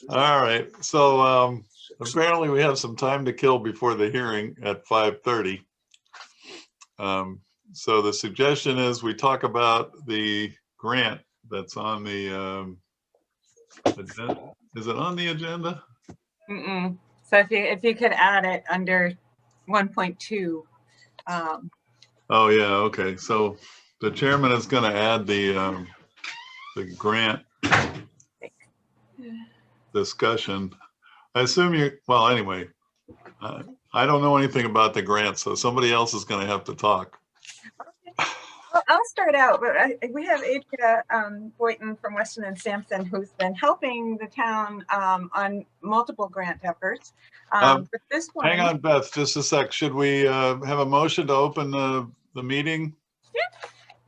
All right. So apparently we have some time to kill before the hearing at 5:30. So the suggestion is we talk about the grant that's on the agenda. Is it on the agenda? Mm-mm. So if you could add it under 1.2. Oh yeah, okay. So the chairman is going to add the grant discussion. I assume you, well, anyway, I don't know anything about the grant, so somebody else is going to have to talk. Well, I'll start out, but we have Adria Boynton from Weston and Sampson, who's been helping the town on multiple grant efforts. But this one, hang on, Beth, just a sec. Should we have a motion to open the meeting?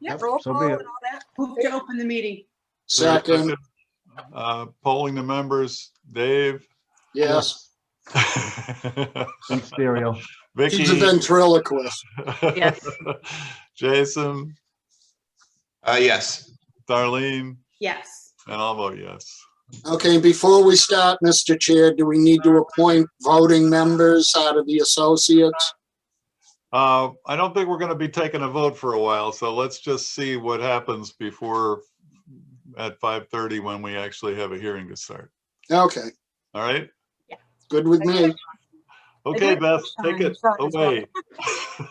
yeah, roll call and all that. Move to open the meeting. Second, Polling the members, Dave. yes. In stereo. Vicky. She's a ventriloquist. Yes. Jason. Yes. Darlene. Yes. And I'll vote yes. Okay, before we start, Mr. Chair, do we need to appoint voting members out of the associates? I don't think we're going to be taking a vote for a while, so let's just see what happens before at 5:30 when we actually have a hearing to start. Okay, All right? good with me. Okay, Beth, take it away.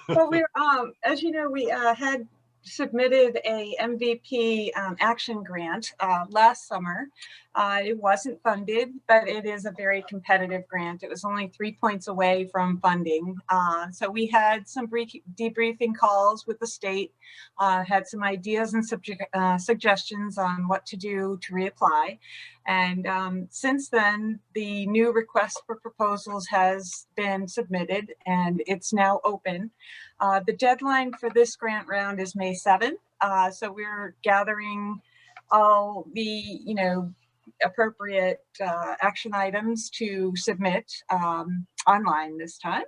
Well, we're as you know, we had submitted a MVP action grant last summer. It wasn't funded, but it is a very competitive grant. It was only 3 points away from funding. So we had some debriefing calls with the state, had some ideas and suggestions on what to do to reapply. And since then, the new request for proposals has been submitted and it's now open. The deadline for this grant round is May 7th. So we're gathering all the, appropriate action items to submit online this time.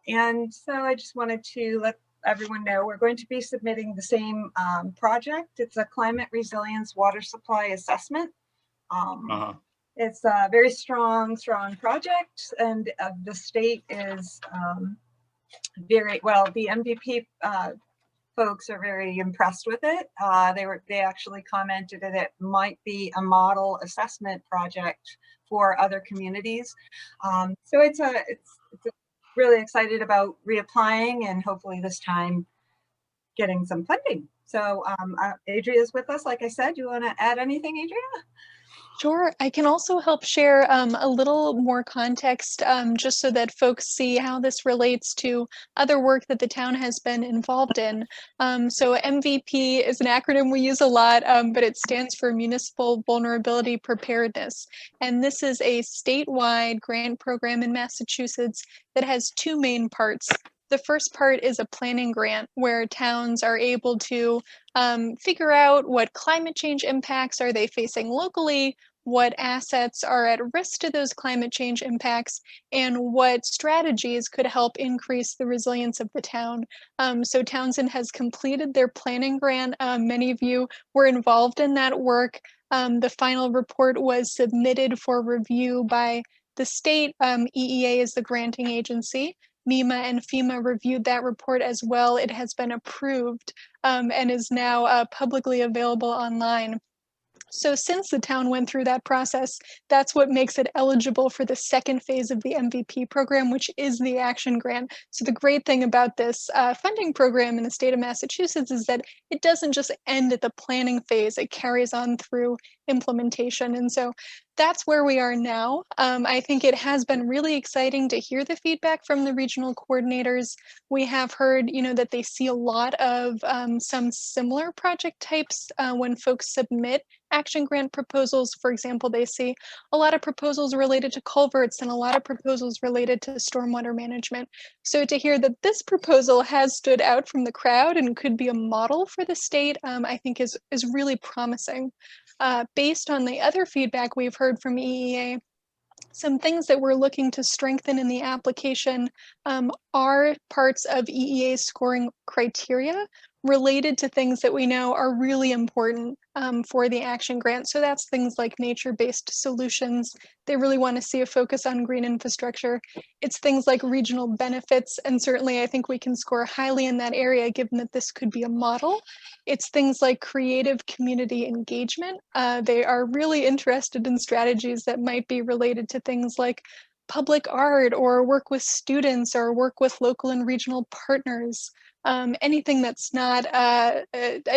And so I just wanted to let everyone know we're going to be submitting the same project. It's a climate resilience water supply assessment. It's a very strong project, and the state is very well. The MVP folks are very impressed with it. They actually commented that it might be a model assessment project for other communities. So it's really excited about reapplying and hopefully this time getting some funding. So Adria is with us. Like I said, you want to add anything, Adria? Sure. I can also help share a little more context just so that folks see how this relates to other work that the town has been involved in. So MVP is an acronym we use a lot, but it stands for Municipal Vulnerability Preparedness. And this is a statewide grant program in Massachusetts that has two main parts. The first part is a planning grant where towns are able to figure out what climate change impacts are they facing locally, what assets are at risk to those climate change impacts, and what strategies could help increase the resilience of the town. So Townsend has completed their planning grant. Many of you were involved in that work. The final report was submitted for review by the state. EEA is the granting agency. MEMA and FEMA reviewed that report as well. It has been approved and is now publicly available online. So since the town went through that process, that's what makes it eligible for the second phase of the MVP program, which is the action grant. So the great thing about this funding program in the state of Massachusetts is that it doesn't just end at the planning phase, it carries on through implementation. And so that's where we are now. I think it has been really exciting to hear the feedback from the regional coordinators. We have heard, that they see a lot of some similar project types when folks submit action grant proposals. For example, they see a lot of proposals related to culverts and a lot of proposals related to stormwater management. So to hear that this proposal has stood out from the crowd and could be a model for the state, I think is really promising. Based on the other feedback we've heard from EEA, some things that we're looking to strengthen in the application are parts of EEA's scoring criteria. related to things that we know are really important for the action grant. So that's things like nature-based solutions. They really want to see a focus on green infrastructure. It's things like regional benefits, and certainly I think we can score highly in that area given that this could be a model. It's things like creative community engagement. They are really interested in strategies that might be related to things like public art or work with students or work with local and regional partners. Anything that's not a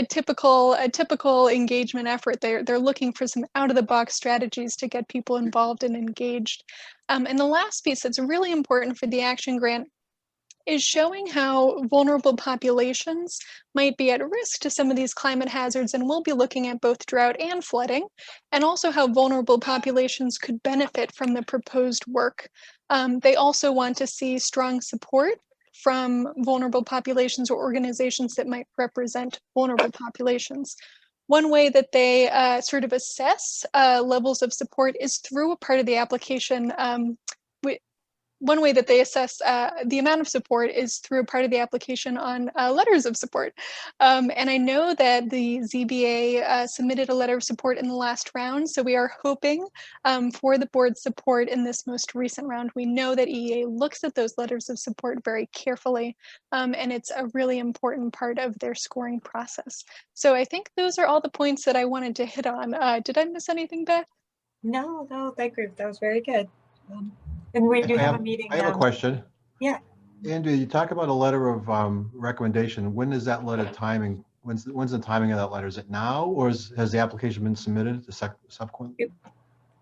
typical engagement effort. They're looking for some out of the box strategies to get people involved and engaged. And the last piece that's really important for the action grant is showing how vulnerable populations might be at risk to some of these climate hazards. And we'll be looking at both drought and flooding, and also how vulnerable populations could benefit from the proposed work. They also want to see strong support from vulnerable populations or organizations that might represent vulnerable populations. One way that they sort of assess levels of support is through a part of the application. One way that they assess the amount of support is through a part of the application on letters of support. And I know that the ZBA submitted a letter of support in the last round, so we are hoping for the board's support in this most recent round. We know that EEA looks at those letters of support very carefully, and it's a really important part of their scoring process. So I think those are all the points that I wanted to hit on. Did I miss anything, Beth? No, that group, that was very good. And we do have a meeting. I have a question. Yeah. Andrew, you talk about a letter of recommendation. When is that letter timing? When's the timing of that letter? Is it now, or has the application been submitted to subsequent?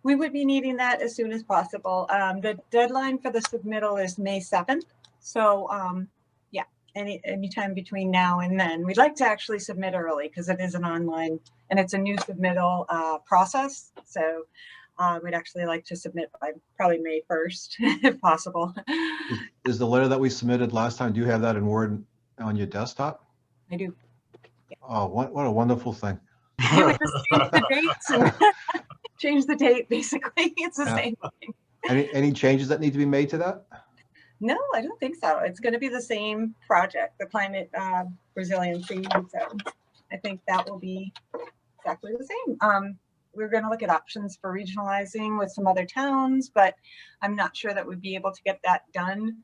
We would be needing that as soon as possible. The deadline for the submittal is May 7th. So yeah, anytime between now and then. We'd like to actually submit early because it is an online and it's a new submittal process. So we'd actually like to submit by probably May 1st, if possible. Is the letter that we submitted last time, do you have that in Word on your desktop? I do. Yeah. Oh, what a wonderful thing. Yeah, we just change the dates and change the date, basically. It's the same thing. Any changes that need to be made to that? No, I don't think so. It's going to be the same project, the climate resiliency. So I think that will be exactly the same. We're going to look at options for regionalizing with some other towns, but I'm not sure that we'd be able to get that done,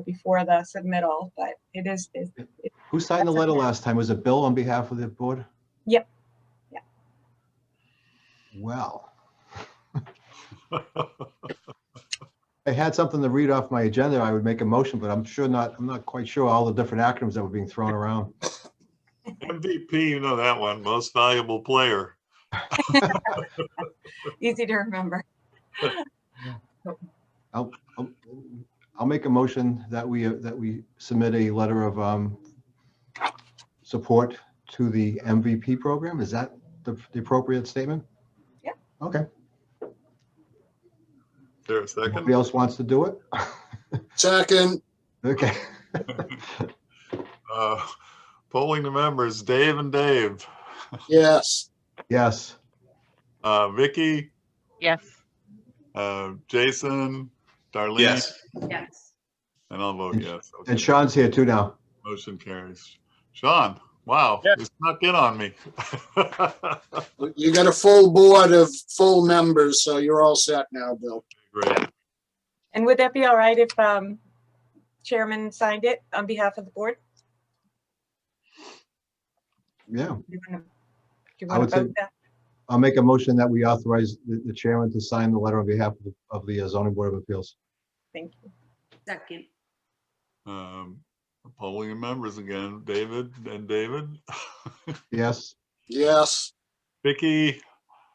before the submittal. But it is. Who signed the letter last time? Was it Bill on behalf of the board? Yep. Yeah. Well, I had something to read off my agenda. I would make a motion, but I'm not quite sure all the different acronyms that were being thrown around. MVP, you know that one, most valuable player. Easy to remember. I'll make a motion that we submit a letter of support to the MVP program. Is that the appropriate statement? Yeah. Okay. Is there a second? Nobody else wants to do it? Second, Okay. Polling the members, Dave and Dave. yes. Yes. Vicky, Yes. Jason, Darlene. Yes. Yes. And I'll vote yes. Okay. And Sean's here too now. Motion carries. Sean, wow, Yes. you snuck in on me. You got a full board of full members, so you're all set now, Bill. Great. And would that be all right if Chairman signed it on behalf of the board? Yeah. Do you I want would to say- vote that? I'll make a motion that we authorize the chairman to sign the letter on behalf of the zoning board of appeals. Thank you. Second. Polling the members again, David and David. Yes. Yes. Vicky,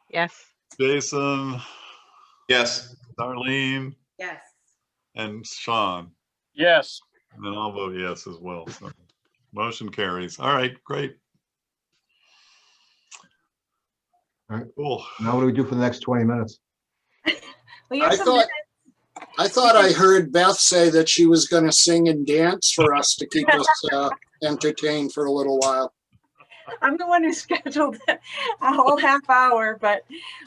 Yes. Jason, Yes. Darlene, Yes. and Sean. Yes. And then I'll vote yes as well. So motion carries. All right, great. All right. Cool. Now what do we do for the next 20 minutes? Well, you have I some thought, minutes. I thought I heard Beth say that she was going to sing and dance for us to keep us entertained for a little while. I'm the one who scheduled a whole half hour, but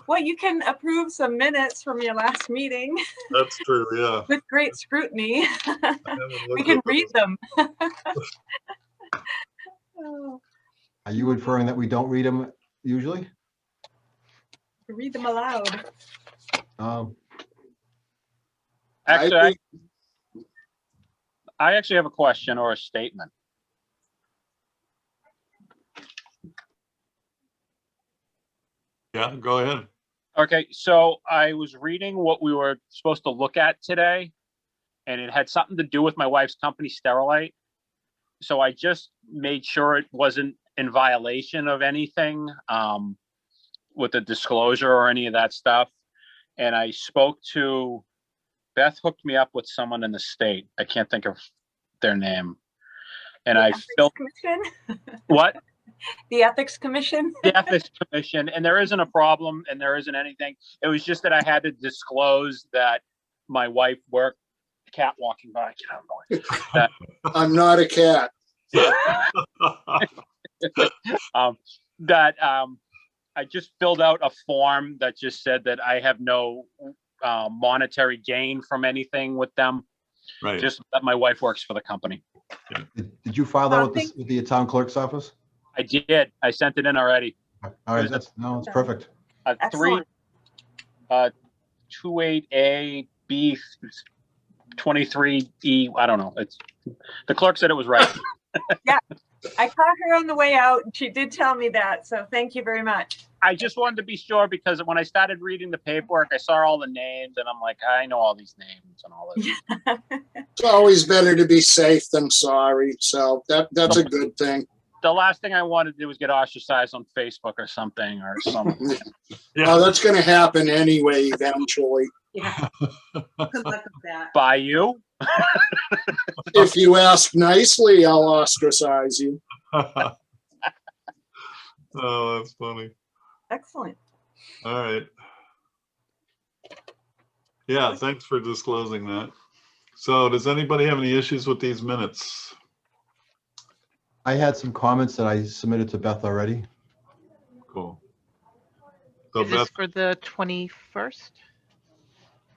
well, you can approve some minutes from your last meeting That's true, yeah. with great scrutiny. I haven't We looked can at read those. them. Oh, Are you inferring that we don't read them usually? read them aloud. Um, Actually, I actually have a question or a statement. Yeah, go ahead. Okay, so I was reading what we were supposed to look at today, and it had something to do with my wife's company, Sterilite. So I just made sure it wasn't in violation of anything with the disclosure or any of that stuff. And I spoke to, Beth hooked me up with someone in the state. I can't think of their name. And I filled, Commission? what? The Ethics Commission? The Ethics Commission, and there isn't a problem and there isn't anything. It was just that I had to disclose that my wife worked, cat walking by, get out of the way. I'm not a cat. I just filled out a form that just said that I have no monetary gain from anything with them, Right. just that my wife works for the company. did you file that with the town clerk's office? I did. I sent it in already. All right, it's perfect. 28A B 23E. I don't know. It's the clerk said it was right. I caught her on the way out. And she did tell me that. So thank you very much. I just wanted to be sure because when I started reading the paperwork, I saw all the names and I'm like, I know all these names and all this. It's always better to be safe than sorry. So that's a good thing. The last thing I wanted to do was get ostracized on Facebook or something Yeah. Oh, that's going to happen anyway, eventually. Yeah. Good luck with that. by you. If you ask nicely, I'll ostracize you. Oh, that's funny. Excellent. All right. Yeah, thanks for disclosing that. So does anybody have any issues with these minutes? I had some comments that I submitted to Beth already. Cool. So Is this Beth, for the 21st?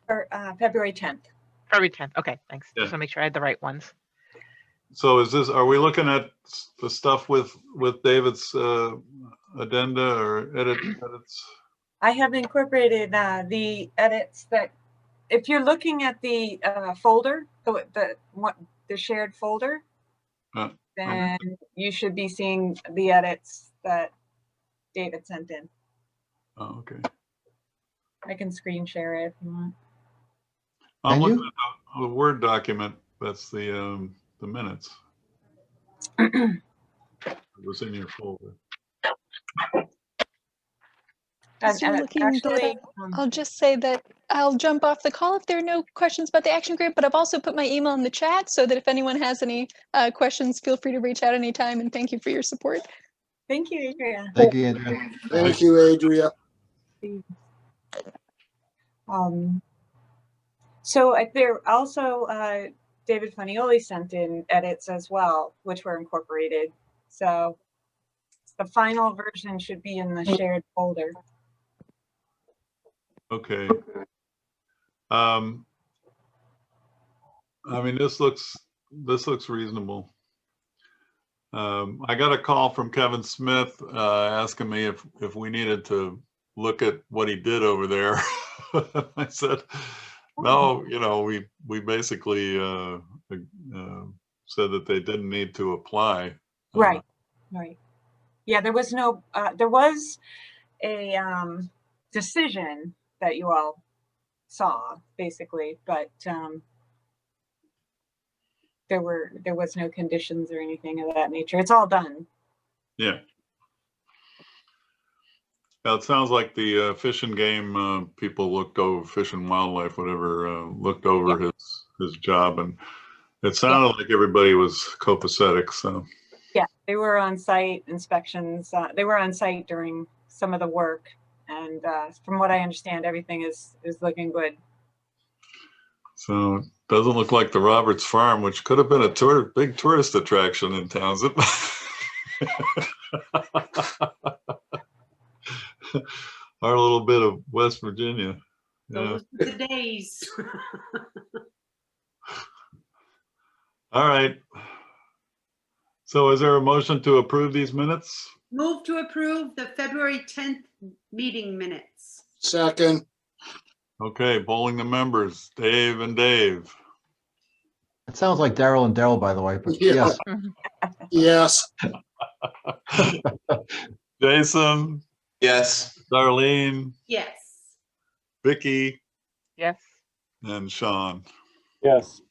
Or February 10th. February 10th. Okay, thanks. Yeah. Just want to make sure I had the right ones. so are we looking at the stuff with David's addenda or edits? I have incorporated the edits that, if you're looking at the folder, the shared folder, then you should be seeing the edits that David sent in. Oh, okay. I can screen share it if you want. I'm Can you? looking at the Word document. That's the minutes. It was in your folder. As you're looking that up, I'll just say that I'll jump off the call if there are no questions about the action grant, but I've also put my email in the chat so that if anyone has any questions, feel free to reach out anytime, and thank you for your support. Thank you, Adrian. Thank you, Andrea. Thank you, Adria. So there also, David Funioli sent in edits as well, which were incorporated. So the final version should be in the shared folder. Okay. I mean, this looks reasonable. I got a call from Kevin Smith asking me if we needed to look at what he did over there. I said, no, we basically said that they didn't need to apply. Right. Yeah, there was no, there was a decision that you all saw basically, but there was no conditions or anything of that nature. It's all done. Yeah. Well, it sounds like the Fish and Game people looked over, Fish and Wildlife, whatever, looked over his job, and it sounded like everybody was copacetic. So yeah, they were on site inspections. They were on site during some of the work, and from what I understand, everything is looking good. So it doesn't look like the Roberts Farm, which could have been a big tourist attraction in Townsend. Our little bit of West Virginia. Yeah. Those are the days. All right. So is there a motion to approve these minutes? Move to approve the February 10th meeting minutes. Second, Okay, polling the members, Dave and Dave. It sounds like Daryl and Daryl, by the way, but Yeah. yes. yes, Jason, Yes. Darlene, Yes. Vicky, Yes. and Sean. Yes.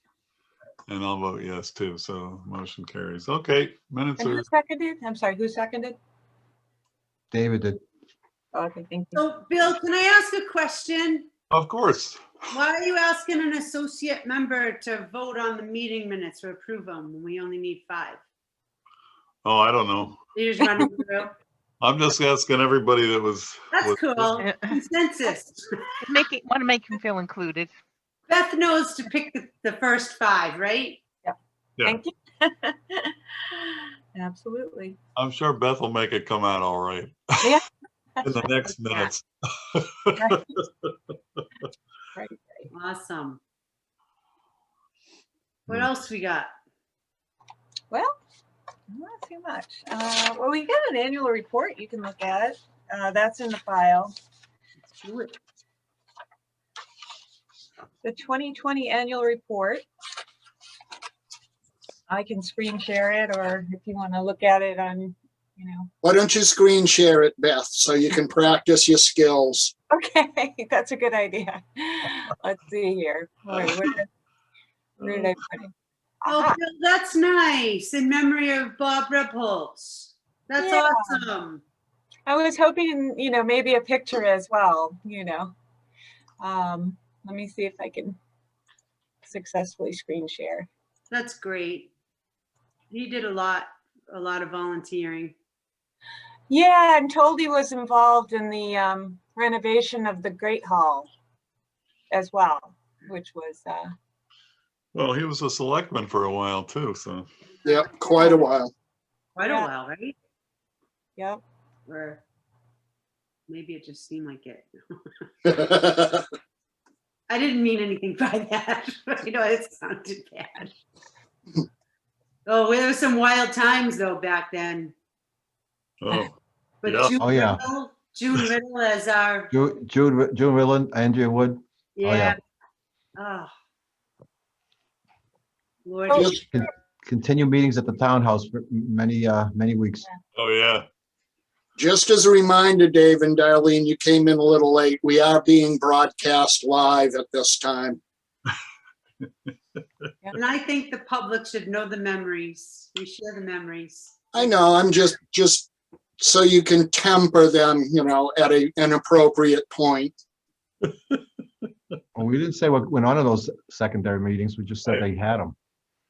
And I'll vote yes too, so motion carries. Okay, minutes And are, who seconded? I'm sorry, who seconded? David did. Oh, okay, thank you. So Bill, can I ask a question? of course. Why are you asking an associate member to vote on the meeting minutes or approve them when we only need 5? Oh, I don't know. You just running through? I'm just asking everybody that was. That's cool. Yeah. Consensus. Want to make him feel included. Beth knows to pick the first 5, right? Yeah. Thank you. Absolutely. I'm sure Beth will make it come out all right. Yeah. In the next minutes. Right. Right. Awesome. What else we got? Well, not too much. Well, we got an annual report you can look at. That's in the file. Let's do it. The 2020 annual report. I can screen share it, or if you want to look at it on, why don't you screen share it, Beth, so you can practice your skills? Okay, that's a good idea. Let's see here. Where did I put it? Oh, Aha. Bill, that's nice. In memory of Bob Rebholz. That's Yeah. awesome. I was hoping, maybe a picture as well, Let me see if I can successfully screen share. That's great. He did a lot of volunteering. Yeah, I'm told he was involved in the renovation of the Great Hall as well, which was, Well, he was a selectman for a while too, so. Yep, quite a while. Quite a Yeah. while, right? yep. Or maybe it just seemed like it. Yeah, I didn't mean anything by that. It sounded bad. Oh, there were some wild times though back then. Oh, But Yeah. June Oh, yeah. Riddle, June Riddle as our June Rilland, Andrea Wood. yeah. Oh. Lord, Oh, Just- Continue meetings at the townhouse for many weeks. oh, yeah. just as a reminder, Dave and Darlene, you came in a little late. We are being broadcast live at this time. and I think the public should know the memories. We share the memories. I know, I'm just so you can temper them, at an appropriate point. Well, we didn't say what went on in those secondary meetings. We just said they had them.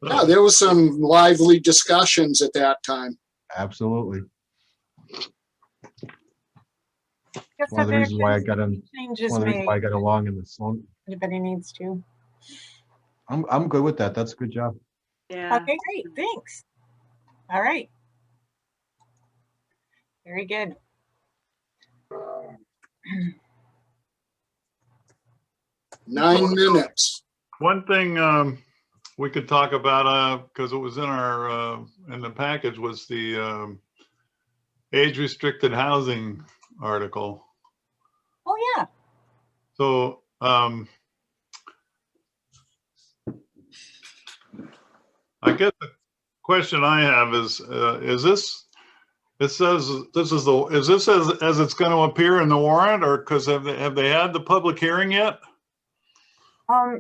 Yeah, there was some lively discussions at that time. Absolutely. guess One of the if reasons why I there's got in. changes One of the reasons made, why I got along in this one. anybody needs to. I'm good with that. That's a good job. Yeah. Okay, great, thanks. All right. Very good. 9 minutes. One thing we could talk about, because it was in our, in the package, was the age-restricted housing article. Oh, yeah. So I guess the question I have is this, it says this is the, is this as it's going to appear in the warrant, or because have they had the public hearing yet?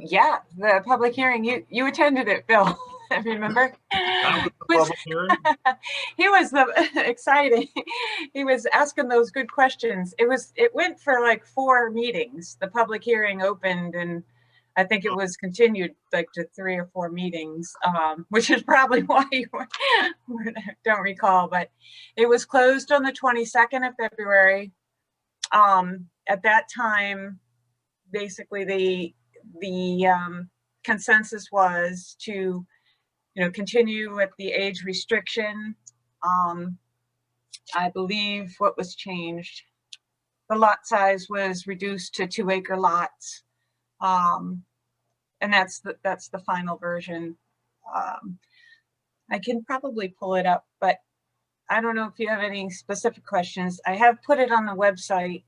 Yeah, the public hearing, you attended it, Bill, remember? That was the public hearing? He was exciting. He was asking those good questions. It went for like 4 meetings. The public hearing opened and I think it was continued like to 3 or 4 meetings, which is probably why you don't recall, but it was closed on the 22nd of February. At that time, basically the consensus was to, continue with the age restriction. I believe what was changed, the lot size was reduced to 2-acre lots. And that's the final version. I can probably pull it up, but I don't know if you have any specific questions. I have put it on the website.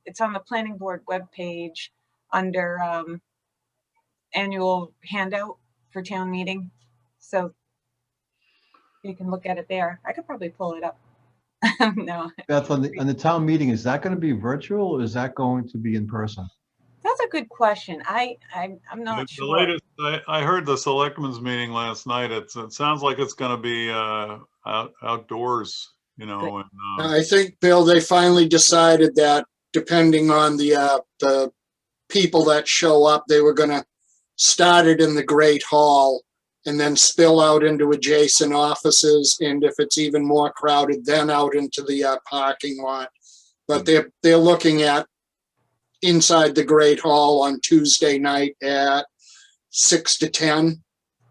It's on the planning board webpage under annual handout for town meeting. So you can look at it there. I could probably pull it up. No, Beth, on the town meeting, is that going to be virtual or is that going to be in person? that's a good question. I'm not The sure. latest, I heard the selectmen's meeting last night. It sounds like it's going to be outdoors, you know. And, I think, Bill, they finally decided that depending on the people that show up, they were gonna start it in the Great Hall and then spill out into adjacent offices. And if it's even more crowded, then out into the parking lot. But they're looking at inside the Great Hall on Tuesday night at 6 to 10,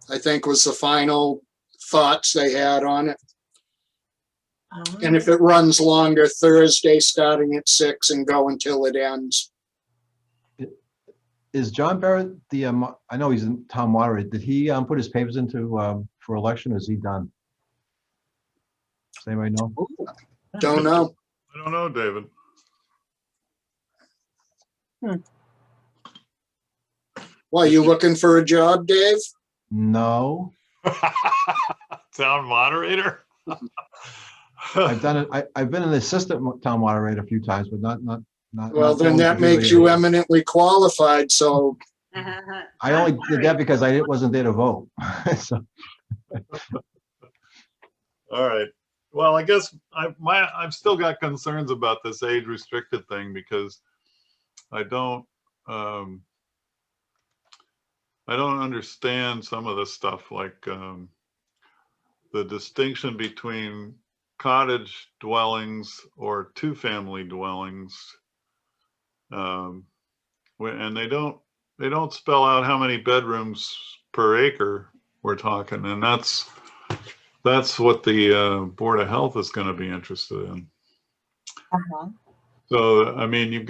I think was the final thoughts they had on it. And if it runs longer, Thursday starting at 6 and go until it ends. Is John Barrett I know he's in town moderator. Did he put his papers into for election or is he done? Does anybody know? Don't know. I don't know, David. Well, you looking for a job, Dave? No. Town moderator? I've done it. I've been an assistant town moderator a few times, but not. Well, not then going that to be makes the- you eminently qualified, so I only did that because I wasn't there to vote. So, All right. Well, I guess I've still got concerns about this age restricted thing because I don't understand some of the stuff, like the distinction between cottage dwellings or two-family dwellings. And they don't spell out how many bedrooms per acre we're talking, and that's what the Board of Health is going to be interested in. So, I mean,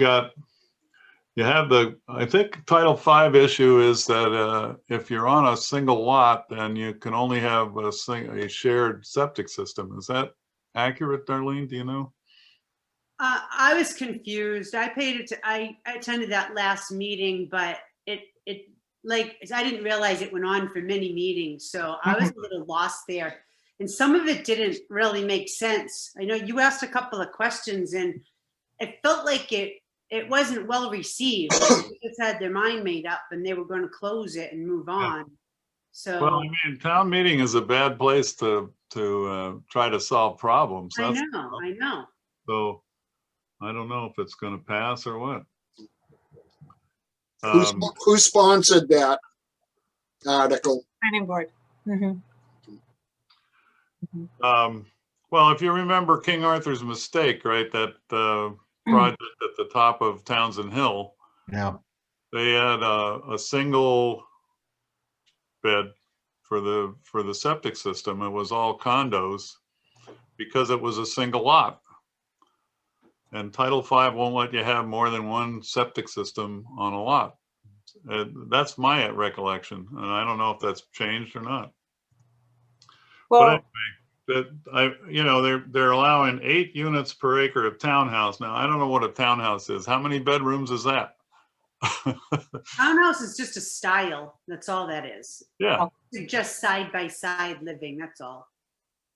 I think Title V issue is that if you're on a single lot, then you can only have a shared septic system. Is that accurate, Darlene? Do you know? I was confused. I attended that last meeting, but it like, I didn't realize it went on for many meetings. So I was a little lost there. And some of it didn't really make sense. I know you asked a couple of questions and it felt like it wasn't well received. They just had their mind made up and they were going to close it and move on. So, well, I mean, town meeting is a bad place to try to solve problems. I know. So I don't know if it's going to pass or what. who sponsored that article? Planning board. Well, if you remember King Arthur's Mistake, right? That project at the top of Townsend Hill. yeah. They had a single bed for the septic system. It was all condos because it was a single lot. And Title V won't let you have more than one septic system on a lot. That's my recollection, and I don't know if that's changed or not. Well, But anyway, they're allowing 8 units per acre of townhouse. Now, I don't know what a townhouse is. How many bedrooms is that? Townhouse is just a style. That's all that is. Yeah, Just side by side living. That's all.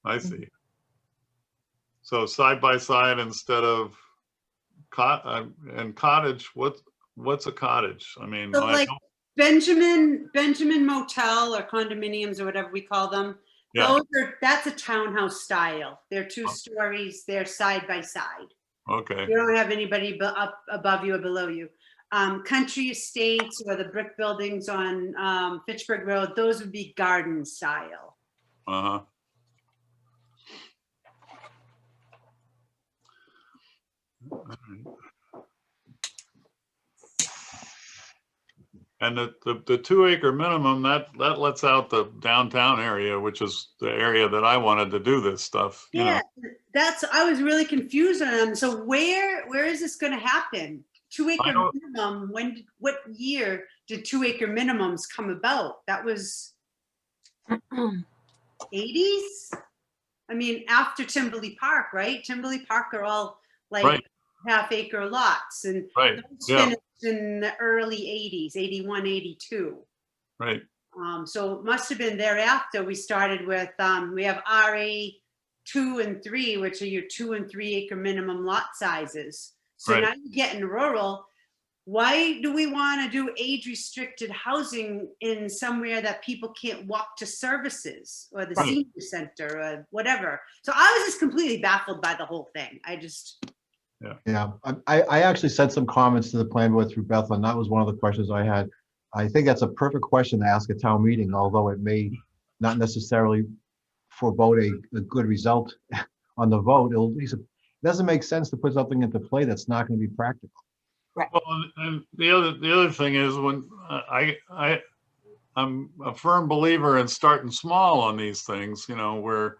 I see. So side by side instead of and cottage. What's a cottage? I mean, So like Benjamin Motel or condominiums or whatever we call them. yeah. That's a townhouse style. They're 2 stories. They're side by side. Okay. You don't have anybody up above you or below you. Country estates or the brick buildings on Fitchburg Road, those would be garden style. Uh-huh. All right. And the 2 acre minimum, that lets out the downtown area, which is the area that I wanted to do this stuff. You know. I was really confused on them. So where is this going to happen? 2 acre minimum. What year did 2 acre minimums come about? That was. 80s. I mean, after Timberley Park, right? Timberley Park are all like Right. half-acre lots, and Right, those yeah. finished in the early 80s, 81, 82. Right, So it must have been thereafter we started with, we have RA 2 and 3, which are your 2 and 3 acre minimum lot sizes. So Right. now you get in rural. Why do we want to do age restricted housing in somewhere that people can't walk to services or the Right. senior center or whatever? So I was just completely baffled by the whole thing. I just, Yeah, I actually sent some comments to the plan board through Beth, and that was one of the questions I had. I think that's a perfect question to ask at town meeting, although it may not necessarily forebode a good result on the vote. It doesn't make sense to put something into play that's not going to be practical. well, and the other thing is when I'm a firm believer in starting small on these things, you know, where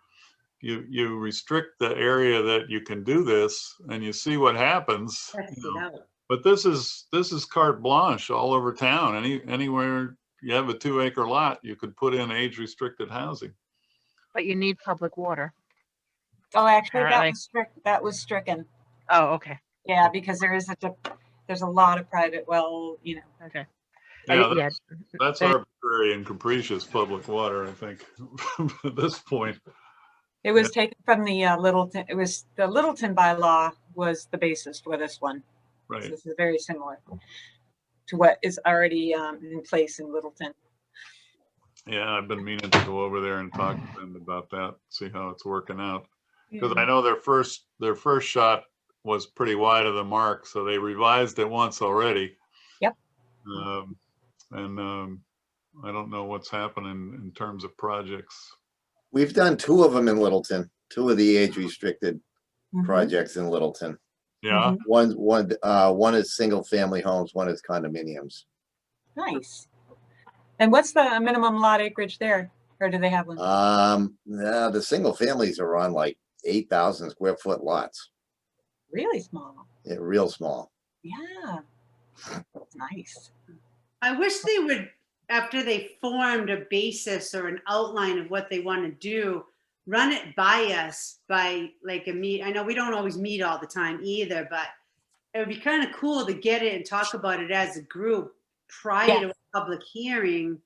you restrict the area that you can do this and you see what happens. test You it know. out. But this is carte blanche all over town. Anywhere you have a 2 acre lot, you could put in age restricted housing. But you need public water. Oh, actually, Apparently. that was stricken. Oh, okay, Yeah, because there's a lot of private well, you know. okay. Yeah, Yeah, that's that- arbitrary and capricious public water, I think, at this point. It was taken from the Littleton, it was the Littleton bylaw was the basis for this one. So Right. this is very similar to what is already in place in Littleton. Yeah, I've been meaning to go over there and talk to them about that, see how it's working out. Because Yeah. I know their first shot was pretty wide of the mark, so they revised it once already. Yep. I don't know what's happening in terms of projects. We've done 2 of them in Littleton, 2 of the age restricted Mhm. projects in Littleton. Yeah, Mhm. One is single family homes, one is condominiums. Nice. And what's the minimum lot acreage there? Or do they have one? Yeah, the single families are on like 8,000 square foot lots. Really small. Yeah, real small. Yeah. That's nice. I wish they would, after they formed a basis or an outline of what they want to do, run it by us by like a meet. I know we don't always meet all the time either, but it would be kind of cool to get it and talk about it as a group prior to a public hearing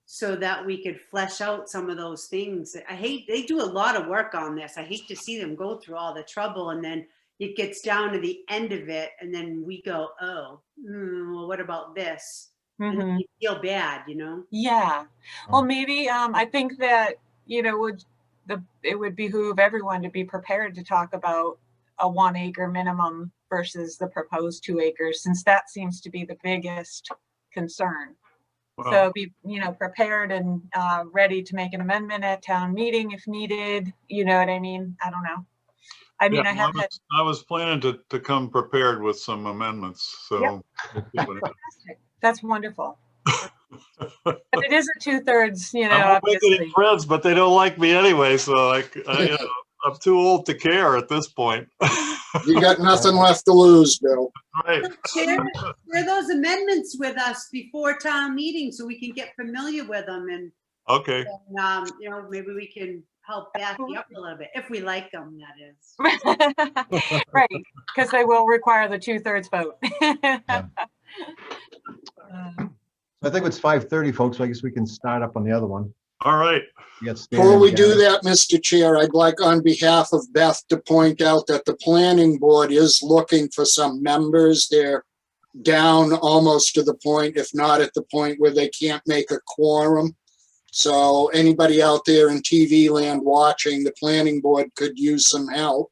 so that we could flesh out some of those things. They do a lot of work on this. I hate to see them go through all the trouble and then it gets down to the end of it and then we go, oh, well, what about this? And then Mhm. you feel bad, you know? Yeah. Well, maybe I think that, you know, it would behoove everyone to be prepared to talk about a 1 acre minimum versus the proposed 2 acres, since that seems to be the biggest concern. well, So be, you know, prepared and ready to make an amendment at town meeting if needed. You know what I mean? I don't know. I mean, yeah, I have had, I was planning to come prepared with some amendments, so. Yep. we'll see what happens. that's wonderful. But it is a 2/3, you know, I won't make any obviously. friends, but they don't like me anyway, so I'm too old to care at this point. You got nothing left to lose, Bill. Right. Share those amendments with us before town meeting so we can get familiar with them and, Okay, you know, maybe we can help back you up a little bit, if we like them, that is. Right, because they will require the 2/3 vote. I think it's 5:30, folks, so I guess we can start up on the other one. all right. We got Stan Before and we do Janet. that, Mr. Chair, I'd like on behalf of Beth to point out that the planning board is looking for some members. They're down almost to the point, if not at the point where they can't make a quorum. So anybody out there in TV land watching, the planning board could use some help.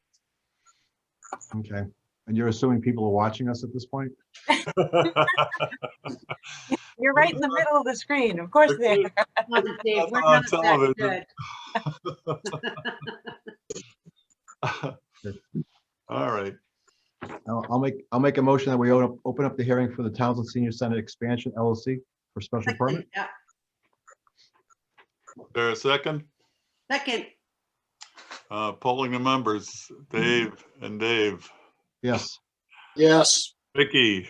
Okay, and you're assuming people are watching us at this point? You're right in the middle of the screen, of course they are. Dave, we're on not that television. good. All right. I'll make a motion that we open up the hearing for the Townsend Senior Center Expansion LLC for special permit. Yeah. There a second? Second, Polling the members, Dave and Dave. Yes. Yes, Vicky.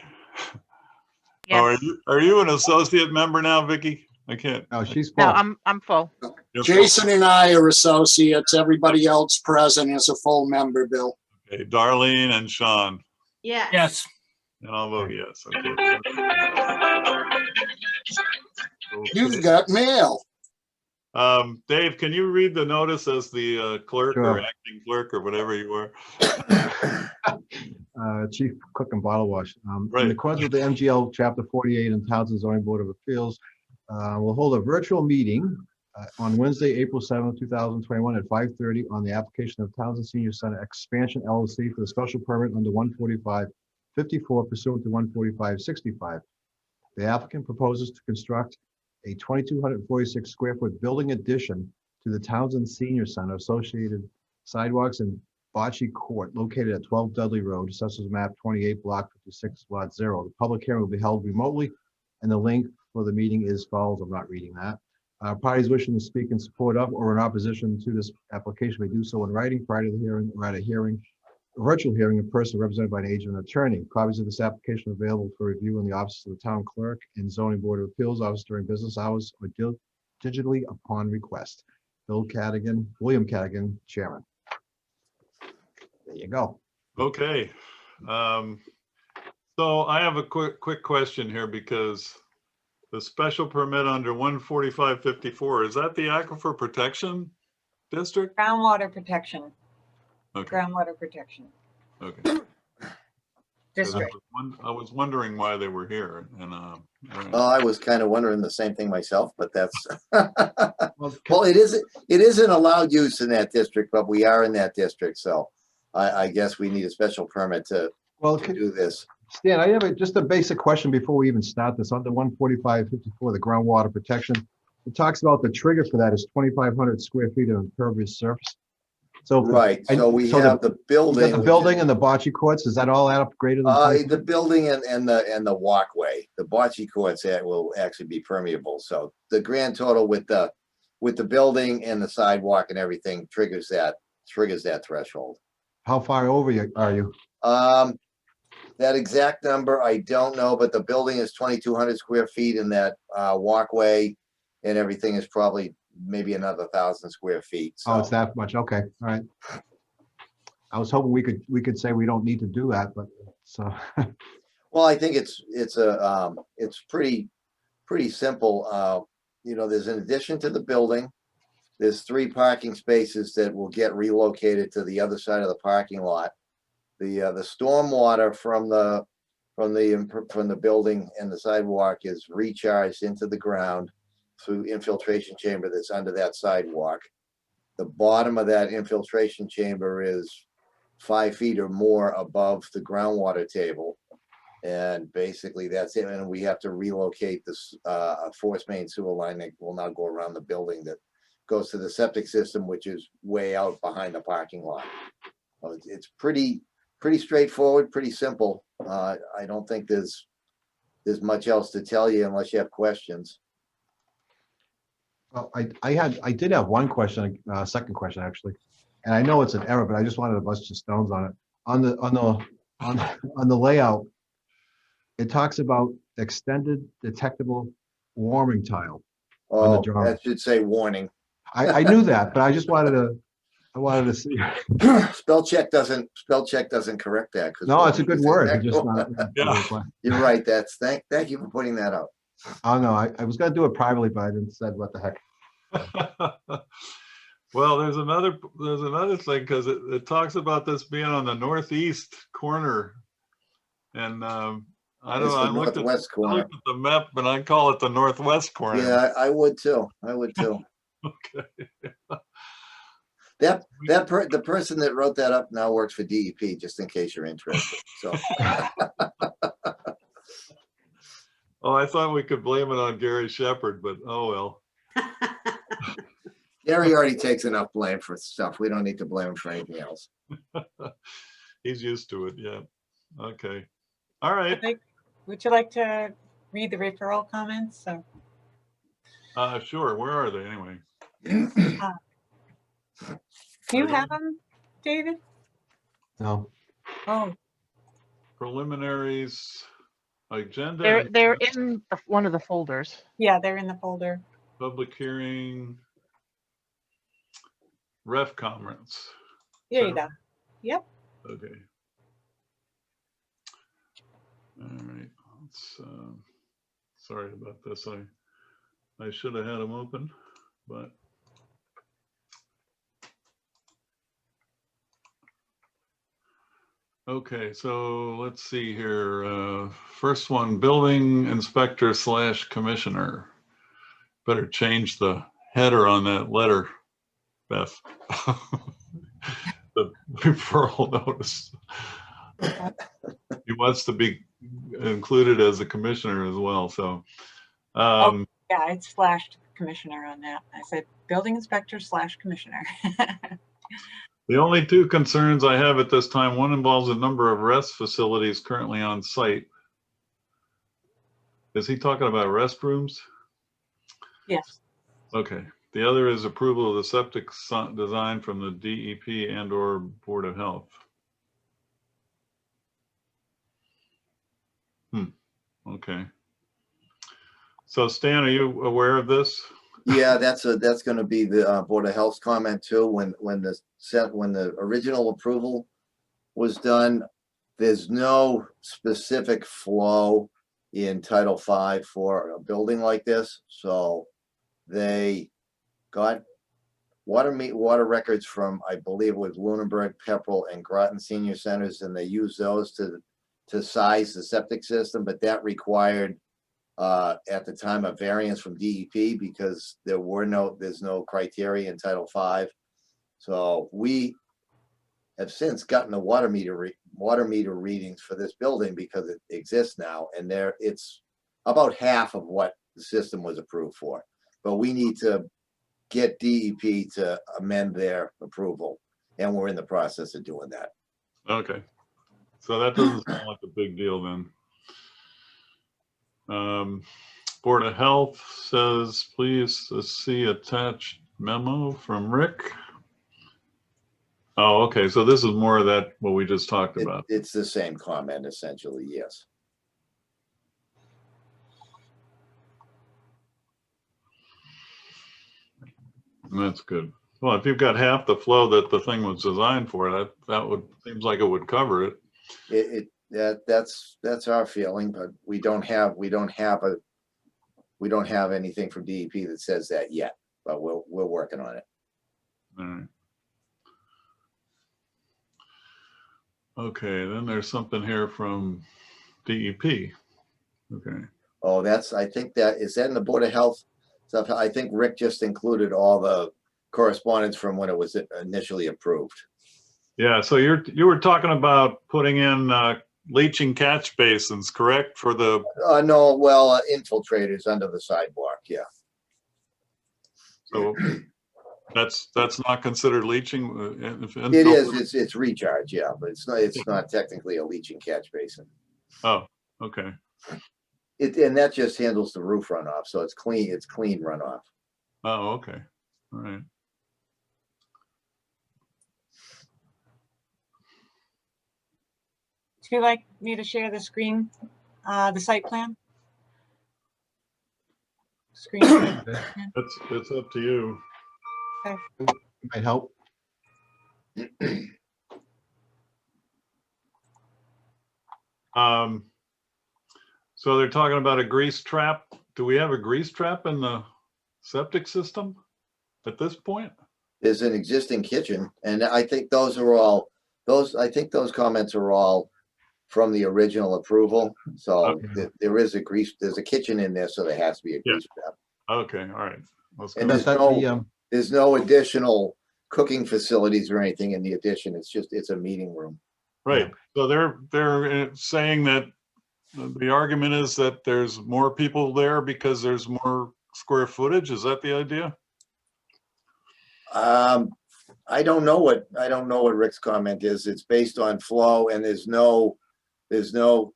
Oh, yes. are you an associate member now, Vicky? I can't. Oh, she's No, full. I'm full. Jason and I are associates. Everybody else present is a full member, Bill. Okay, Darlene and Sean, Yeah. Yes. and I'll vote yes. Okay. You've got mail. Dave, can you read the notice as the clerk or Sure. acting clerk or whatever you are? Chief Cook and Bottle Wash. Right. In accordance with the MGL Chapter 48 and Townsend Zoning Board of Appeals, we'll hold a virtual meeting on Wednesday, April 7th, 2021 at 5:30 on the application of Townsend Senior Center Expansion LLC for the special permit under 145-54 pursuant to 145-65. The applicant proposes to construct a 2,246 square foot building addition to the Townsend Senior Center, associated sidewalks and bocce court located at 12 Dudley Road, Assessors Map 28, Block 56, Lot 0. The public hearing will be held remotely, and the link for the meeting is follows. I'm not reading that. Parties wishing to speak in support of or in opposition to this application may do so in writing prior to the hearing or at a virtual hearing in person represented by an agent or attorney. Copies of this application are available for review in the office of the town clerk and zoning board of appeals office during business hours or digitally upon request. William Cadigan, Chairman. There you go. Okay. So I have a quick question here, because the special permit under 145-54, is that the Aquifer Protection District? Groundwater protection, Okay, groundwater protection okay. 'Cause district. I was wondering why they were here, and all right. Well, I was kind of wondering the same thing myself, but that's, Well, well, it isn't allowed use in that district, but we are in that district, so I guess we need a special permit to do this. Stan, I have just a basic question before we even start this. Under 145-54, the groundwater protection, it talks about the trigger for that is 2,500 square feet of impervious surface. So Right, so we have the building. The building and the bocce courts, does that all add up greater than? The building and the walkway, the bocce courts will actually be permeable. So the grand total with the building and the sidewalk and everything triggers that threshold. How far over are you? That exact number, I don't know, but the building is 2,200 square feet, and that walkway and everything is probably maybe another 1,000 square feet. So. Oh, it's that much. Okay, all right. I was hoping we could say we don't need to do that, but so. Well, I think it's pretty simple. You know, there's an addition to the building. There's 3 parking spaces that will get relocated to the other side of the parking lot. The stormwater from the building and the sidewalk is recharged into the ground through infiltration chamber that's under that sidewalk. The bottom of that infiltration chamber is 5 feet or more above the groundwater table. And basically that's it. And we have to relocate this force main sewer line that will now go around the building that goes to the septic system, which is way out behind the parking lot. So it's pretty straightforward, pretty simple. I don't think there's much else to tell you unless you have questions. Well, I did have one question, second question actually, and I know it's an error, but I just wanted a bunch of stones on it. On the layout, it talks about extended detectable warming tile. Oh, that should say warning. I knew that, but I just wanted to see. Spell check doesn't correct that. No, it's a good word. It's just not, You're right. Thank you for pointing that out. Oh no, I was gonna do it privately, but I didn't said what the heck. Well, there's another thing, because it talks about this being on the northeast corner, and I don't know. I looked at the map, and I call it the northwest corner. Yeah, I would too. Okay. The person that wrote that up now works for DEP, just in case you're interested. So. Oh, I thought we could blame it on Gary Shepherd, but oh well. Gary already takes enough blame for stuff. We don't need to blame him for anything else. He's used to it, yeah. Okay. All right. Would you like to read the referral comments? So. Sure. Where are they anyway? Do you have them, David? No. Oh. Preliminaries, agenda. They're in one of the folders. Yeah, they're in the folder. Public hearing. ref comments. There you go. Yep. Okay. All right. Let's, sorry about this. I should have had them open, but. Okay, so let's see here. First one, building inspector / commissioner. Better change the header on that letter, Beth. The referral notice. He wants to be included as a commissioner as well, so. Yeah, it's slashed commissioner on that. I said building inspector / commissioner. The only two concerns I have at this time, one involves a number of rest facilities currently on site. Is he talking about restrooms? Yes. Okay. The other is approval of the septic design from the DEP and/or Board of Health. Okay. So Stan, are you aware of this? Yeah, that's going to be the Board of Health's comment too. When the original approval was done, there's no specific flow in Title V for a building like this. So they got water records from, I believe it was Lunenburg, Pepperell, and Groton Senior Centers, and they used those to size the septic system, but that required at the time a variance from DEP because there's no criteria in Title V. So we have since gotten the water meter readings for this building because it exists now, and it's about half of what the system was approved for. But we need to get DEP to amend their approval, and we're in the process of doing that. Okay. So that doesn't sound like a big deal then. Board of Health says, please see attached memo from Rick. Oh, okay. So this is more of that, what we just talked about. It's the same comment, essentially, yes. That's good. Well, if you've got half the flow that the thing was designed for, that would seems like it would cover it. That's our feeling, but we don't have anything from DEP that says that yet, but we're working on it. All right. Okay, then there's something here from DEP. Okay. Oh, I think is that in the Board of Health stuff? I think Rick just included all the correspondence from when it was initially approved. Yeah, so you were talking about putting in leaching catch basins, correct? For the no, well, infiltrators under the sidewalk, yeah. So that's not considered leaching. It is. It's recharge, yeah, but it's not technically a leaching catch basin. Oh, okay. And that just handles the roof runoff, so it's clean. It's clean runoff. Oh, okay. All right. Would you like me to share the screen, the site plan? Screen. It's up to you. Okay. Might help. So they're talking about a grease trap. Do we have a grease trap in the septic system at this point? There's an existing kitchen, and I think those comments are all from the original approval. So okay. there's a kitchen in there, so there has to be a grease trap. Okay, all right. And there's no additional cooking facilities or anything in the addition. It's a meeting room. Right. So they're saying that the argument is that there's more people there because there's more square footage. Is that the idea? I don't know what Rick's comment is. It's based on flow, and there's no additional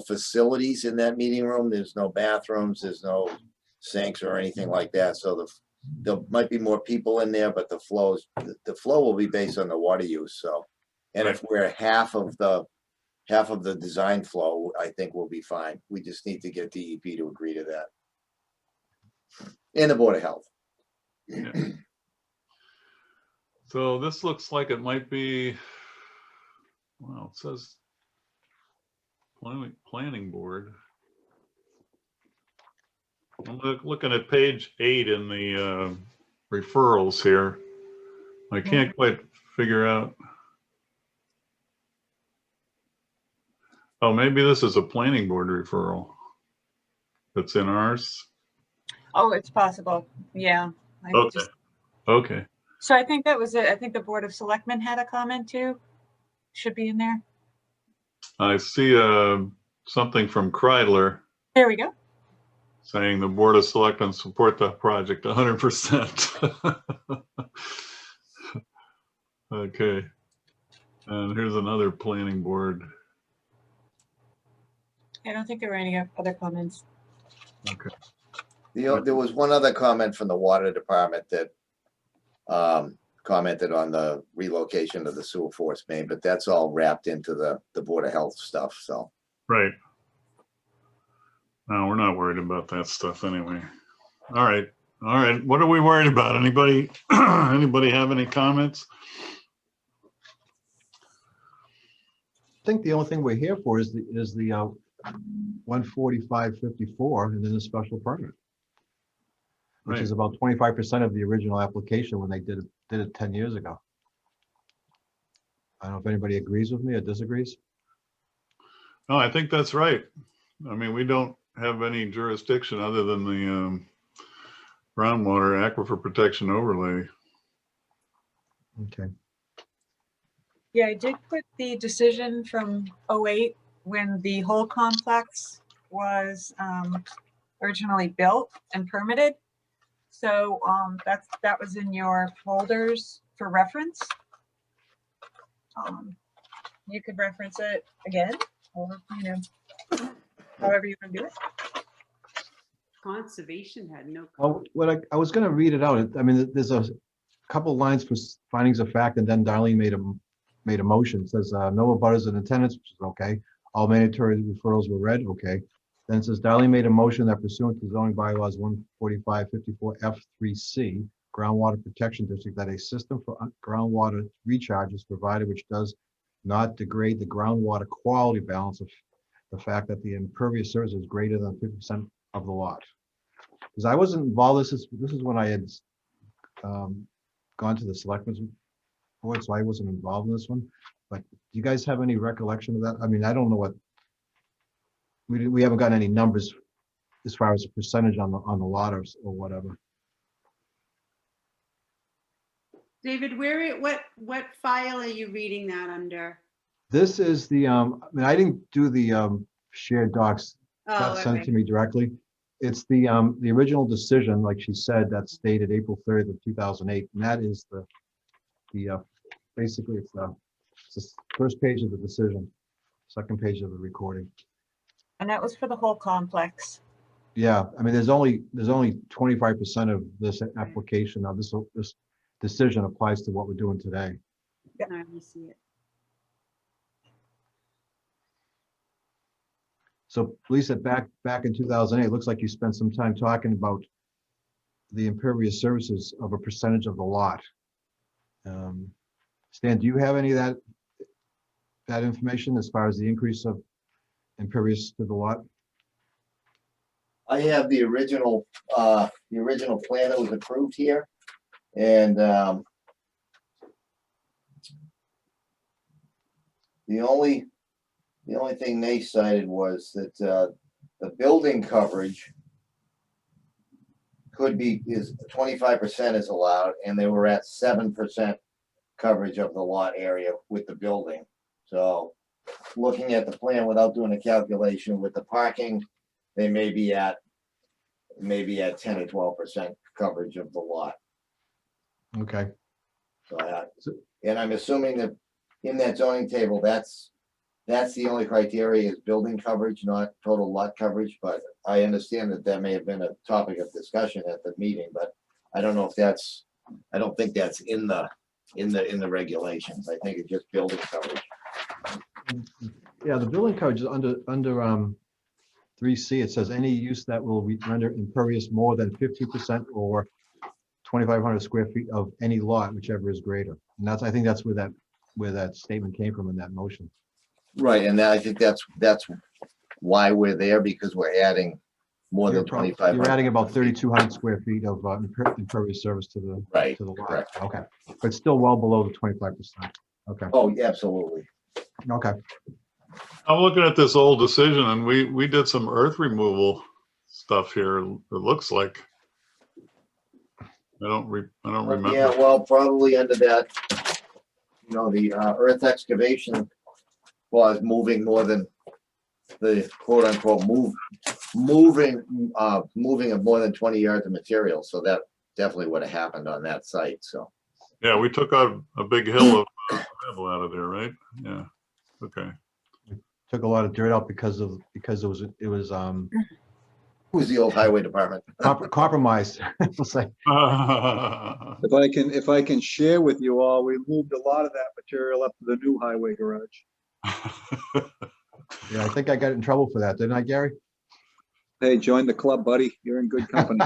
facilities in that meeting room. There's no bathrooms, there's no sinks or anything like that. So there might be more people in there, but the flow will be based on the water use. So, and if we're half of the design flow, I think we'll be fine. We just need to get DEP to agree to that. And the Board of Health. So this looks like it might be, well, it says planning board. I'm looking at page 8 in the referrals here. I can't quite figure out. Oh, maybe this is a planning board referral that's in ours. Oh, it's possible. Yeah. I Okay. just- Okay. So I think that was it. I think the Board of Selectmen had a comment too. Should be in there. I see something from Kreidler There we go. saying the Board of Selectmen support the project 100%. Okay. And here's another planning board. I don't think there were any other comments. Okay. There was one other comment from the water department that commented on the relocation of the sewer force main, but that's all wrapped into the Board of Health stuff, so. Right. No, we're not worried about that stuff anyway. All right. All right. What are we worried about? Anybody have any comments? I think the only thing we're here for is the 14554 and then the special permit, which Right. is about 25% of the original application when they did it 10 years ago. I don't know if anybody agrees with me or disagrees. No, I think that's right. I mean, we don't have any jurisdiction other than the groundwater aquifer protection overlay. Okay. Yeah, I did put the decision from 08 when the whole complex was originally built and permitted. So that was in your folders for reference. You could reference it again, or however you want to do it. Conservation had no. Well, I was going to read it out. I mean, there's a couple lines for findings of fact, and then Darlene made a motion. It says no abutters in attendance, which is okay. All mandatory referrals were read, okay. Then it says Darlene made a motion that pursuant to zoning bylaws 145-54 F3C, groundwater protection district, that a system for groundwater recharge is provided which does not degrade the groundwater quality balance of the fact that the impervious surface is greater than 50% of the lot. Because I wasn't involved, this is when I had gone to the selectmen's board, so I wasn't involved in this one. But do you guys have any recollection of that? I mean, I don't know what, we haven't gotten any numbers as far as the percentage on the lot or whatever. David, what file are you reading that under? This is the, I mean, I didn't do the shared docs, Oh, that sent okay. to me directly. It's the original decision, like she said, that's dated April 30th of 2008, and that is the basically it's the first page of the decision, second page of the recording. And that was for the whole complex. Yeah, I mean, there's only 25% of this application. Now this decision applies to what we're doing today. Let me see it. So Lisa, back in 2008, it looks like you spent some time talking about the impervious surfaces of a percentage of the lot. Stan, do you have any of that information as far as the increase of impervious to the lot? I have the original plan that was approved here, and the only thing they cited was that the building coverage is 25% is allowed, and they were at 7% coverage of the lot area with the building. So looking at the plan without doing a calculation with the parking, they may be at 10 or 12% coverage of the lot. Okay. So and I'm assuming that in that zoning table, that's the only criteria is building coverage, not total lot coverage. But I understand that may have been a topic of discussion at the meeting, but I don't know if I don't think that's in the regulations. I think it's just building coverage. Yeah, the building coverage is under 3C. It says any use that will render impervious more than 50% or 2,500 square feet of any lot, whichever is greater. And that's, I think that's where that statement came from in that motion. Right, and I think that's why we're there, because we're adding more than 2,500. You're adding about 3,200 square feet of impervious surface to the Right, to the lot. correct. Okay, but still well below the 25%. Okay, Oh, yeah, absolutely. okay. I'm looking at this old decision and we did some earth removal stuff here. It looks like. I don't remember. Yeah, well, probably under that, the earth excavation was moving more than the quote unquote moving of more than 20 yards of material. So that definitely would have happened on that site. So Yeah, we took out a big hill of gravel out of there, right? Yeah. Okay. Took a lot of dirt out because it was who's the old highway department? compromised. We'll say. If I can share with you all, we moved a lot of that material up to the new highway garage. Yeah, I think I got in trouble for that, didn't I, Gary? Hey, join the club, buddy. You're in good company.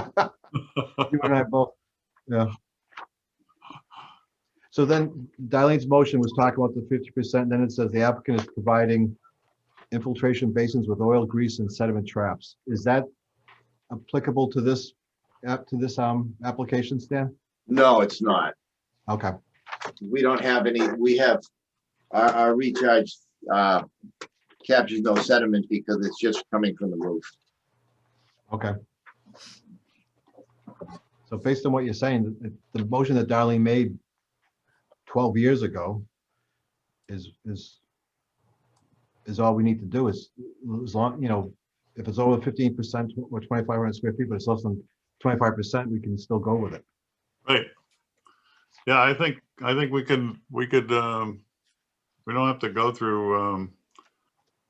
You and I both. Yeah. So then Darlene's motion was talking about the 50%. Then it says the applicant is providing infiltration basins with oil, grease, and sediment traps. Is that applicable to this application, Stan? No, it's not. Okay. We don't have any. We have our recharge captures no sediment because it's just coming from the roof. Okay. So based on what you're saying, the motion that Darlene made 12 years ago is all we need to do. Is as long, if it's over 15% or 2,500 square feet, but it's less than 25%, we can still go with it. Right. Yeah, I think we could we don't have to go through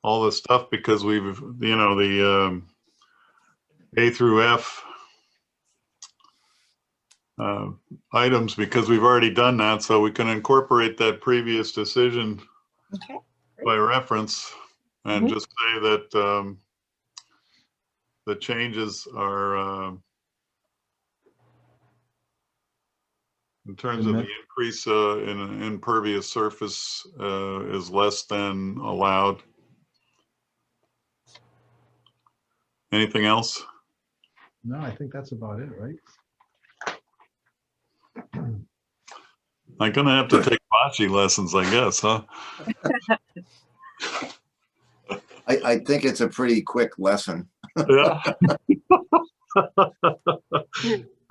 all this stuff because we've the A through F items because we've already done that, so we can incorporate that previous decision by reference and just say that the changes are in terms of the increase in impervious surface is less than allowed. Anything else? No, I think that's about it, right? I'm gonna have to take bocce lessons, I guess, huh? I think it's a pretty quick lesson. Yeah. Well,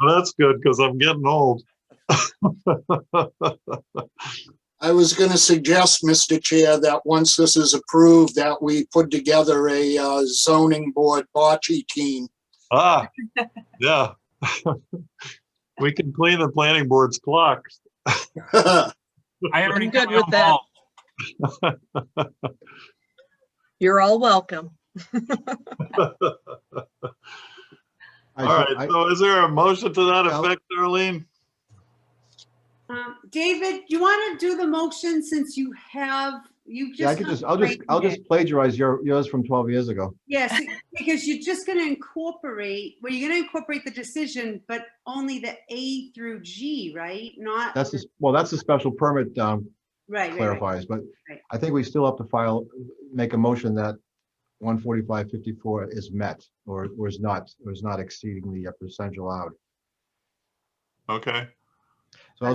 that's good because I'm getting old. I was going to suggest, Mr. Chair, that once this is approved, that we put together a zoning board bocce team. Ah, yeah. We can clean the planning board's clocks. I already good with that. You're all welcome. All right, so is there a motion to that effect, Darlene? David, you want to do the motion since you just. Yeah, I could I'll just plagiarize yours from 12 years ago. Yes, because you're just going to incorporate, you're going to incorporate the decision, but only the A through G, right? Not. That's the special permit clarifies, but Right. I think we still have to make a motion that 145.54 is met or is not exceeding the percentage allowed. Okay. So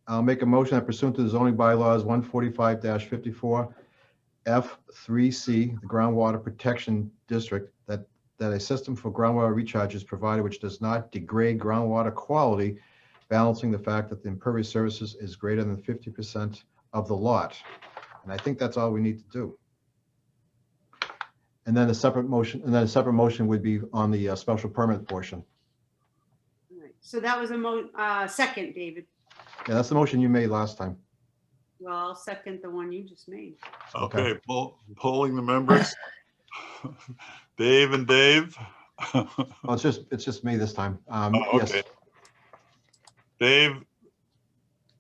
I'll make a motion that pursuant to the zoning bylaws 145-54 F3C, the groundwater protection district, that a system for groundwater recharge is provided which does not degrade groundwater quality, balancing the fact that the impervious surfaces is greater than 50% of the lot. And I think that's all we need to do. And then a separate motion would be on the special permit portion. All right. So that was a second, David. Yeah, that's the motion you made last time. Well, I'll second the one you just made. Okay, polling the members. Dave and Dave. Well, it's just me this time. Okay. Yes. Dave,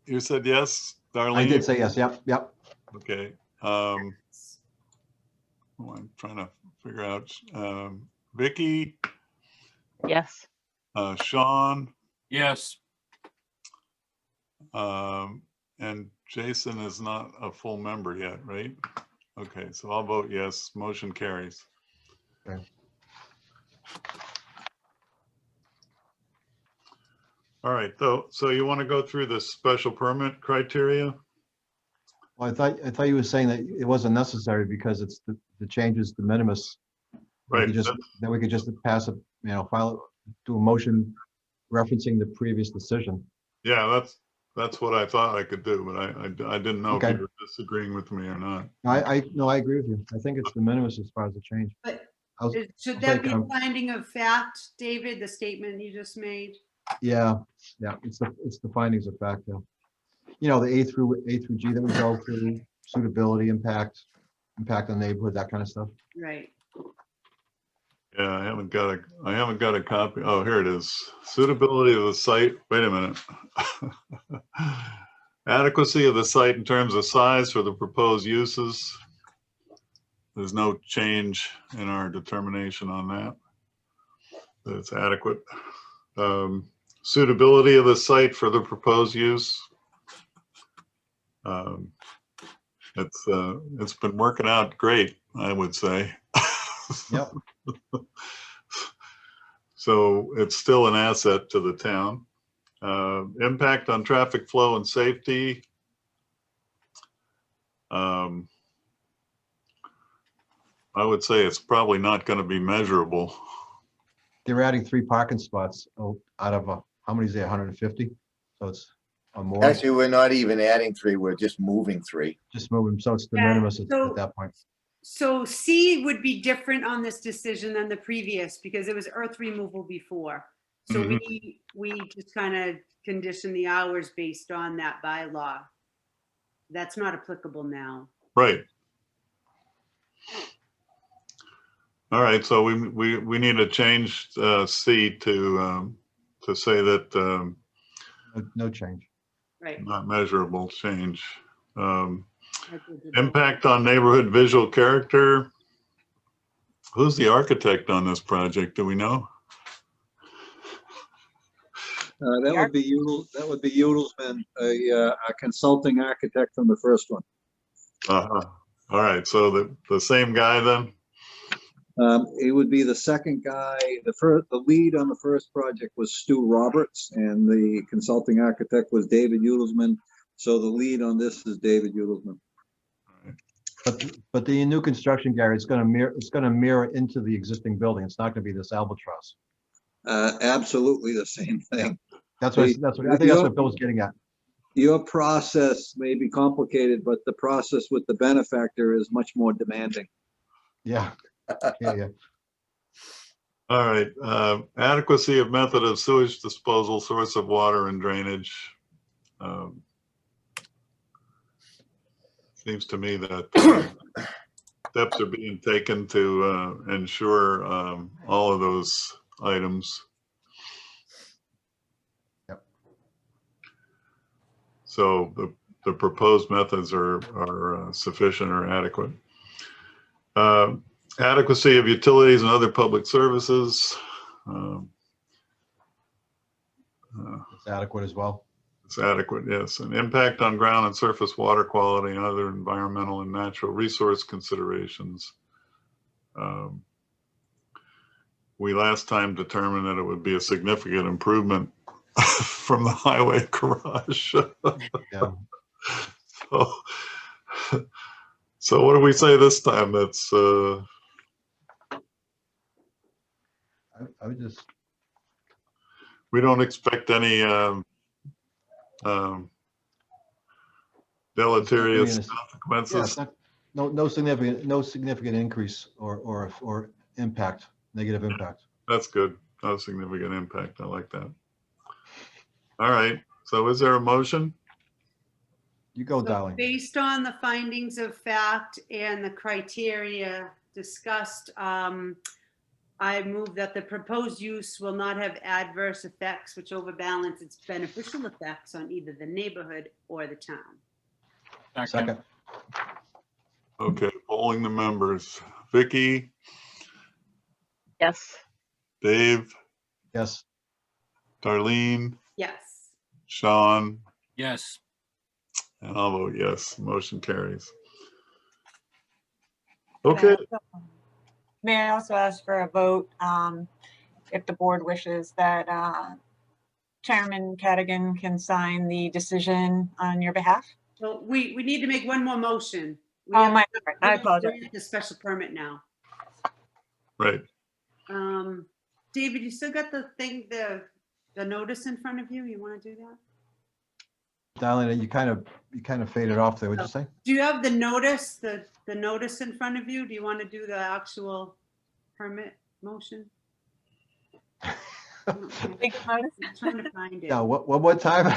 you said yes. Darlene? I did say yes. Yep. Okay. I'm trying to figure out. Vicky? Yes. Sean? Yes. And Jason is not a full member yet, right? Okay, so I'll vote yes, motion carries. Okay. All right, so you want to go through the special permit criteria? Well, I thought you were saying that it wasn't necessary because it's the changes de minimis. Right, Then we could just pass it, do a motion referencing the previous decision. yeah, that's what I thought I could do, but I didn't know if Okay. you were disagreeing with me or not. No, I agree with you. I think it's de minimis as far as the change. But I was- should I'll that take, be a finding of fact, David, the statement you just made? Yeah, it's the findings of fact, yeah. You know, the A through G that we go through, suitability, impact on the neighborhood, that kind of stuff. Right. Yeah, I haven't got a copy. Oh, here it is. Suitability of the site. Wait a minute. Adequacy of the site in terms of size for the proposed uses. There's no change in our determination on that. That it's adequate. Suitability of the site for the proposed use. It's been working out great, I would say. Yep. So it's still an asset to the town. Impact on traffic flow and safety. I would say it's probably not going to be measurable. They're adding 3 parking spots out of how many is there, 150? So it's or more. Actually, we're not even adding 3, we're just moving 3. Just moving, so it's de Yeah, minimis at so- that point. So C would be different on this decision than the previous because it was earth removal before. So we just kind of condition the hours based on that bylaw. That's not applicable now. Right. All right, so we need to change C to say that No change. Right. not measurable change. Impact on neighborhood visual character. Who's the architect on this project? Do we know? That would be Udelsman, a consulting architect from the first one. All right, so the same guy then? It would be the second guy. The lead on the first project was Stu Roberts, and the consulting architect was David Udelsman. So the lead on this is David Udelsman. But the new construction, Gary, it's going to mirror into the existing building. It's not going to be this albatross. Absolutely the same thing. That's what I think. That's what Bill was getting at. Your process may be complicated, but the process with the benefactor is much more demanding. Yeah. Yeah. All right, adequacy of method of sewage disposal, source of water and drainage. Seems to me that steps are being taken to ensure all of those items. Yep. So the proposed methods are sufficient or adequate. Adequacy of utilities and other public services. It's adequate as well. It's adequate, yes. An impact on ground and surface water quality and other environmental and natural resource considerations. We last time determined that it would be a significant improvement from the highway garage. Yeah. So what do we say this time? That's I would just. We don't expect any deleterious consequences. Yeah, no significant increase or impact, negative impact. That's good. No significant impact. I like that. All right. So is there a motion? You go, So darling. based on the findings of fact and the criteria discussed, I move that the proposed use will not have adverse effects which overbalance its beneficial effects on either the neighborhood or the town. Second. Okay, polling the members. Vicky, Yes. Dave, Yes. Darlene, Yes. Sean, Yes. And I'll vote yes. Motion carries. And I Okay. May I also ask for a vote, if the board wishes, that Chairman Cadigan can sign the decision on your behalf? So we need to make one more motion. We Oh, have my, to I apologize. grant the special permit now. Right. David, you still got the thing, the notice in front of you? You want to do that? Darlene, you kind of faded off there. What'd you say? Do you have the notice, the notice in front of you? Do you want to do the actual permit motion? Big notice? I'm trying to find it. Yeah, one more time.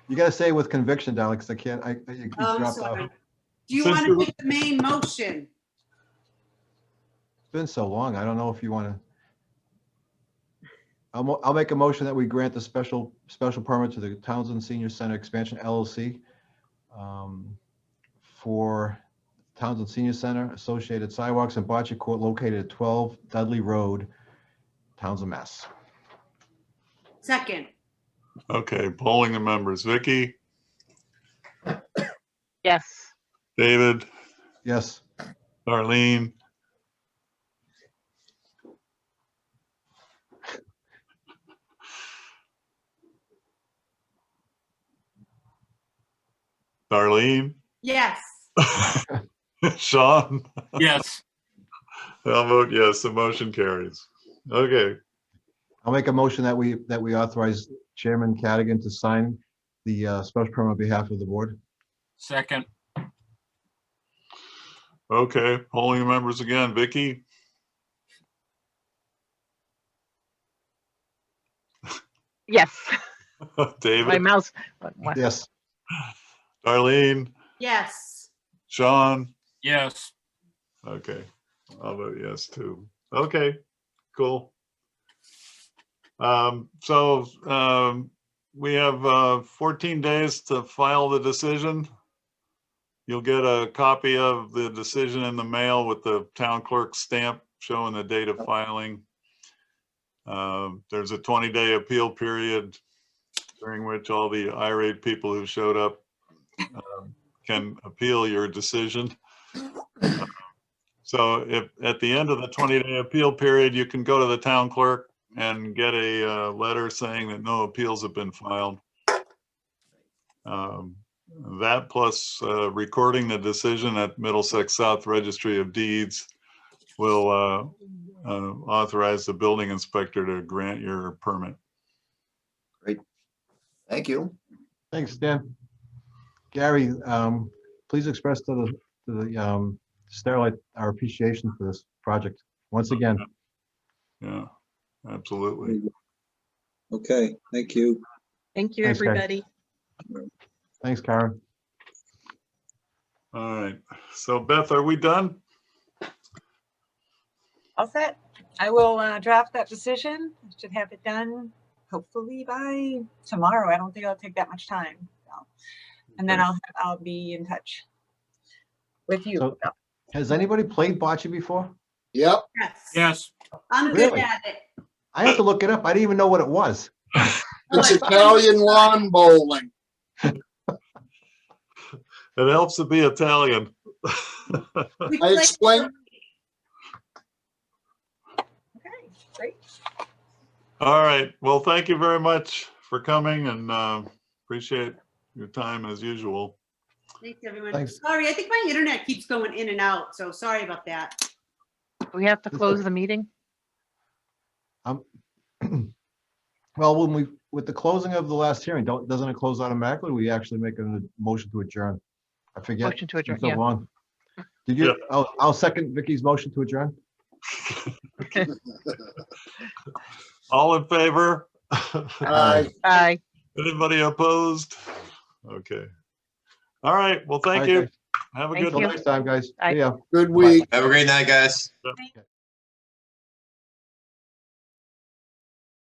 You gotta say it with conviction, Darlene, because I can't, you Oh, I'm dropped sorry. off. Do you Since want you- to do the main motion? It's been so long. I don't know if you want to. I'll make a motion that we grant the special permit to the Townsend Senior Center Expansion LLC for Townsend Senior Center, associated sidewalks and bocce court located at 12 Dudley Road, Townsend, Mass. Second. Okay, polling the members. Vicky, Yes. David, Yes. Darlene, Darlene, Yes. Sean, Yes. I'll vote yes. The motion carries. Okay, I'll make a motion that we authorize Chairman Cadigan to sign the special permit on behalf of the board. Second. okay, polling the members again. Vicky, Yes. My David, mouse. Yes. Darlene, Yes. Sean. Yes. Okay, I'll vote yes too. Okay, cool. We have 14 days to file the decision. You'll get a copy of the decision in the mail with the town clerk stamp showing the date of filing. There's a 20-day appeal period during which all the irate people who showed up can appeal your decision. So if at the end of the 20-day appeal period, you can go to the town clerk and get a letter saying that no appeals have been filed. That plus recording the decision at Middlesex South Registry of Deeds will authorize the building inspector to grant your permit. Great. Thank you. Thanks, Dan. Gary, please express to the Sterlite our appreciation for this project once again. Yeah, absolutely. Okay, thank you. Thank you, Thanks, Karen. everybody. Thanks, Karen. All right. So Beth, are we done? All set. I will draft that decision. Should have it done hopefully by tomorrow. I don't think it'll take that much time. So. And then I'll be in touch with you. So, has anybody played bocce before? Yep. Yes. Yes. I'm good Really? at it. I have to look it up. I didn't even know what it was. It's Italian lawn bowling. It helps to be Italian. We I play- explained, Okay, great. All right. Well, thank you very much for coming and appreciate your time as usual. Thanks, everyone. Thanks. Sorry, I think my internet keeps going in and out, so sorry about that. We have to close the meeting? Well, with the closing of the last hearing, doesn't it close automatically? We actually make a motion to adjourn. I forget. Motion to adjourn, It's been yeah. so long. Did you? I'll second Vicky's motion to adjourn. All in favor? Aye. Aye. Anybody opposed? Okay. All right. Well, thank All right, you. guys. Have a Thank good Till you. night. next time, guys. Aye. See ya. good week. Have a great night, guys. Thank